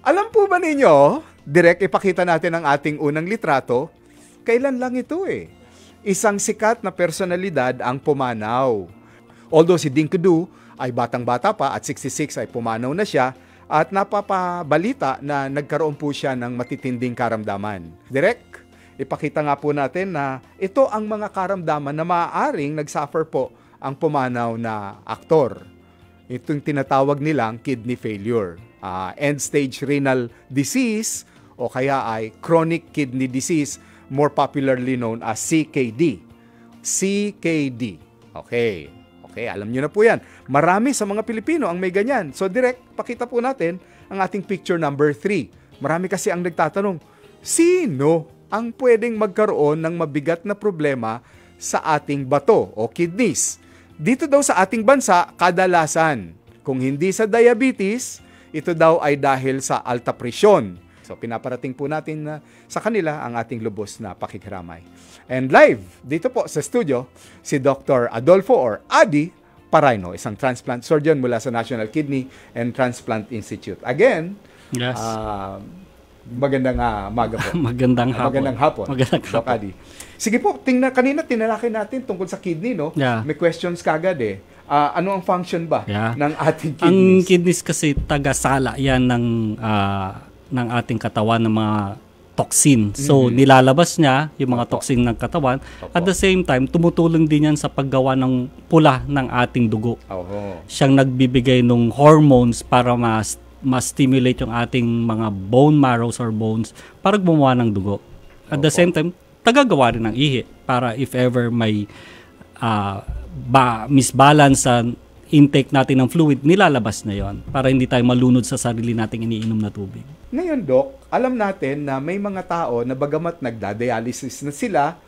Alam po ba ninyo, direct ipakita natin ang ating unang litrato, kailan lang ito eh. Isang sikat na personalidad ang pumanaw. Although si Dinkudu ay batang-bata pa at 66 ay pumanaw na siya at napapabalita na nagkaroon po siya ng matitinding karamdaman. Direct, ipakita nga po natin na ito ang mga karamdaman na maaaring nagsuffer po ang pumanaw na aktor. Itong tinatawag nilang kidney failure. End-stage renal disease o kaya ay chronic kidney disease, more popularly known as CKD. CKD. Okay, alam nyo na po yan. Marami sa mga Pilipino ang may ganyan. So direct, pakita po natin ang ating picture number 3. Marami kasi ang nagtatanong, sino ang pwedeng magkaroon ng mabigat na problema sa ating bato o kidneys? Dito daw sa ating bansa, kadalasan, kung hindi sa diabetes, ito daw ay dahil sa alta presyon. So pinaparating po natin sa kanila ang ating lubos na pakikiramay. And live, dito po sa studio, si Dr. Adolfo or Adi Paraino, isang transplant surgeon mula sa National Kidney and Transplant Institute. Again, yes. Magandang maga po. Magandang hapon. Doc Adi. Sige po, kanina tinalakay natin tungkol sa kidney, no? Yeah. May questions kagad eh. Ano ang function ba ng ating kidneys? Ang kidneys kasi taga-sala yan ng ating katawan ng mga toxin. So, nilalabas niya yung mga toxin ng katawan. At the same time, tumutulong din yan sa paggawa ng pula ng ating dugo. Siyang nagbibigay ng hormones para ma-stimulate yung ating mga bone marrows or bones para gumawa ng dugo. At the same time, tagagawa rin ng ihi para if ever may misbalance sa intake natin ng fluid, nilalabas na yon para hindi tayo malunod sa sarili nating iniinom na tubig. Ngayon, Doc, alam natin na may mga tao na bagamat nagda-dialysis na sila,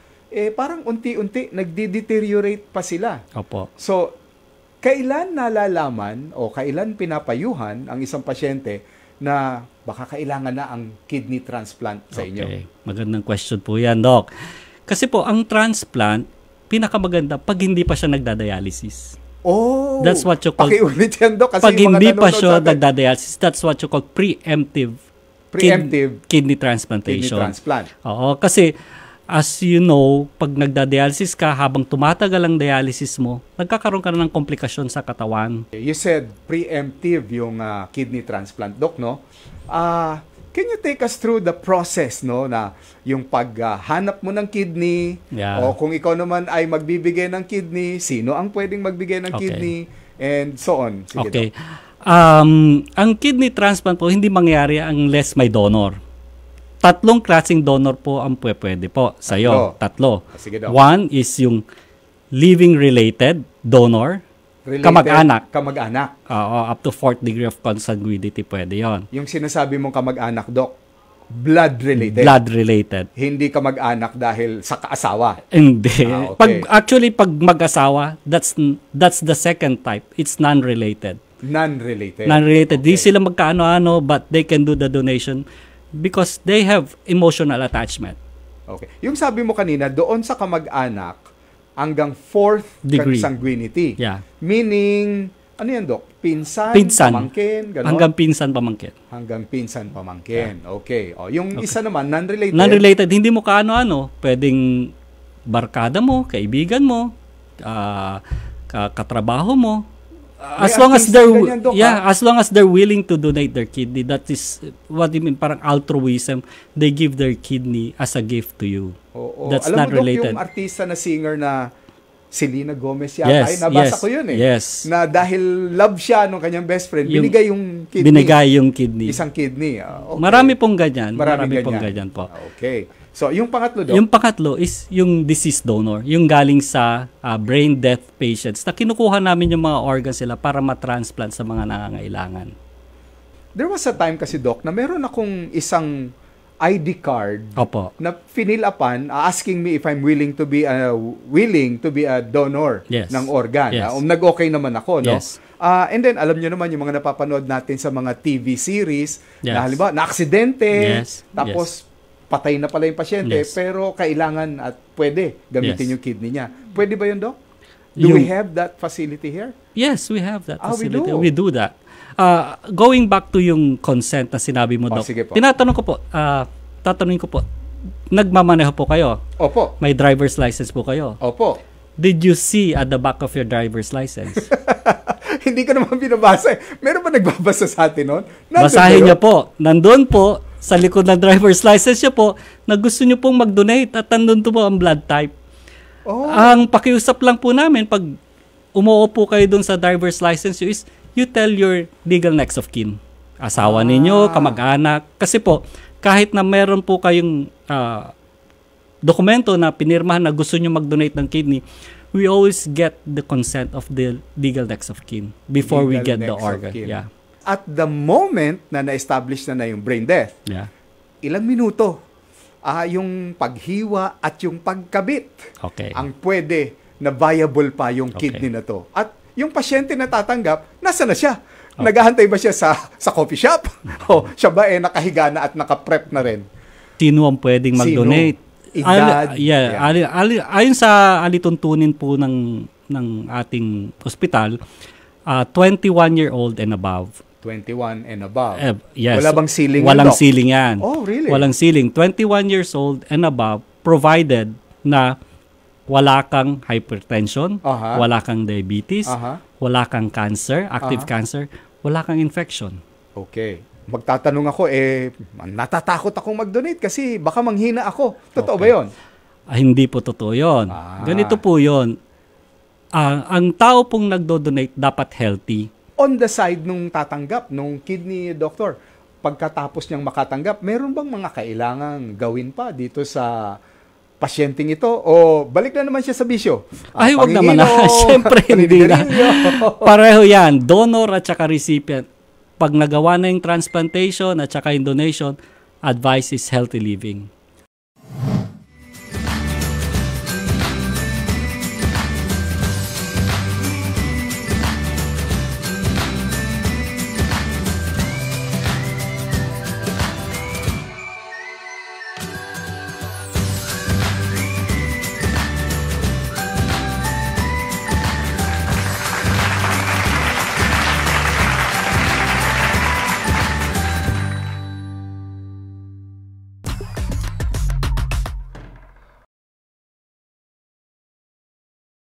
parang unti-unti nagdi-deteriorate pa sila. Opo. So, kailan nalalaman o kailan pinapayuhan ang isang pasyente na baka kailangan na ang kidney transplant sa inyo? Okay. Magandang question po yan, Doc. Kasi po, ang transplant, pinakamaganda pag hindi pa siya nagda-dialysis. Oh, that's what you call. Pakiulit yan, Doc. Kasi pag hindi pa siya nagda-dialysis, that's what you call preemptive kidney transplantation. Kidney transplant. Oo, kasi as you know, pag nagda-dialysis ka, habang tumatagal ang dialysis mo, nagkakaroon ka na ng komplikasyon sa katawan. You said preemptive yung kidney transplant, Doc, no? Can you take us through the process, no, na yung paghanap mo ng kidney, o kung ikaw naman ay magbibigay ng kidney, sino ang pwedeng magbigay ng kidney, and so on. Sige, okay. Ang kidney transplant po, hindi mangyari unless may donor. 3 klaseng donor po ang pwede po sa'yo. 3. Sige, Doc. 1 is yung living-related donor. Kamag-anak. Up to 4th degree of consanguinity pwede yon. Yung sinasabi mong kamag-anak, Doc, blood-related. Blood-related. Hindi kamag-anak dahil sa kaasawa. Hindi. Pag mag-asawa, that's the second type. It's non-related. Non-related. Di sila magkaano-ano, but they can do the donation because they have emotional attachment. Okay. Yung sabi mo kanina, doon sa kamag-anak, hanggang 4th degree consanguinity. Yeah. Meaning, ano yan, Doc? Pinsan, pamangkin, gano'n? Hanggang pinsan, pamangkin. Yeah. Okay. Yung isa naman, non-related. Non-related, hindi mo kaano-ano. Pwedeng barkada mo, kaibigan mo, katrabaho mo. As long as they're willing to donate their kidney, that is what you mean, parang altruism. They give their kidney as a gift to you. That's not related. Alam mo, Doc, yung artista na singer na Selena Gomez yata, nabasa ko yun eh. Yes. Na dahil love siya nung kanyang best friend, binigay yung kidney. Isang kidney. Okay. Marami pong ganyan. Marami pong ganyan po. Okay. So, yung pangatlo, Doc? Yung pangatlo is yung deceased donor. Yung galing sa brain death patients na kinukuha namin yung mga organs sila para matransplant sa mga nangangailangan. There was a time kasi, Doc, na meron akong isang ID card na finilapan asking me if I'm willing to be a donor ng organ. Yes. Nag-okay naman ako, no? Yes. And then alam niyo naman yung mga napapanood natin sa mga TV series na halimbawa na-aksidente, tapos patay na pala yung pasyente, pero kailangan at pwede gamitin yung kidney niya. Pwede ba yun, Doc? Do we have that facility here? Yes, we have that facility. We do? We do that. Going back to yung consent na sinabi mo, Doc. Sige po. Tatanungin ko po, nagmamaneho po kayo? Opo. May driver's license po kayo? Opo. Did you see at the back of your driver's license? Hindi ko naman binabasa. Meron ba nagbabasa sa atin nun? Basahin niyo po. Nandun po, sa likod ng driver's license niyo po, na gusto niyo pong mag-donate at nandun po ang blood type. Oh. Ang pakiusap lang po namin, pag umuo po kayo dun sa driver's license is, you tell your legal next of kin. Asawa ninyo, kamag-anak. Kasi po, kahit na meron po kayong dokumento na pinirmahan na gusto nyo mag-donate ng kidney, we always get the consent of the legal next of kin before we get the organ. Yeah. At the moment na na-establish na yung brain death, ilang minuto yung paghiwa at yung pagkabit ang pwede na viable pa yung kidney na to. At yung pasyente na tatanggap, nasa na siya? Naghahantay ba siya sa coffee shop? O siya ba nakahiga na at nakaprep na rin? Sino ang pwedeng mag-donate? Edad? Ayon sa alituntunin po ng ating ospital, 21-year-old and above. 21 and above? Yes. Wala bang ceiling? Walang ceiling yan. Oh, really? Walang ceiling. 21 years old and above, provided na wala kang hypertension, wala kang diabetes, wala kang cancer, active cancer, wala kang infection. Okay. Magtatanong ako, natatakot akong mag-donate kasi baka manghina ako. Totoo ba yun? Hindi po totoo yun. Ganito po yun. Ang tao pong nagdo-donate dapat healthy. On the side nung tatanggap, nung kidney doctor, pagkatapos niyang makatanggap, meron bang mga kailangang gawin pa dito sa pasyenteng ito? O balik na naman siya sa bisyo? Ay, wag naman na. Siyempre, hindi na. Pareho yan. Donor at saka recipient. Pag nagawa na yung transplantation at saka yung donation, advice is healthy living.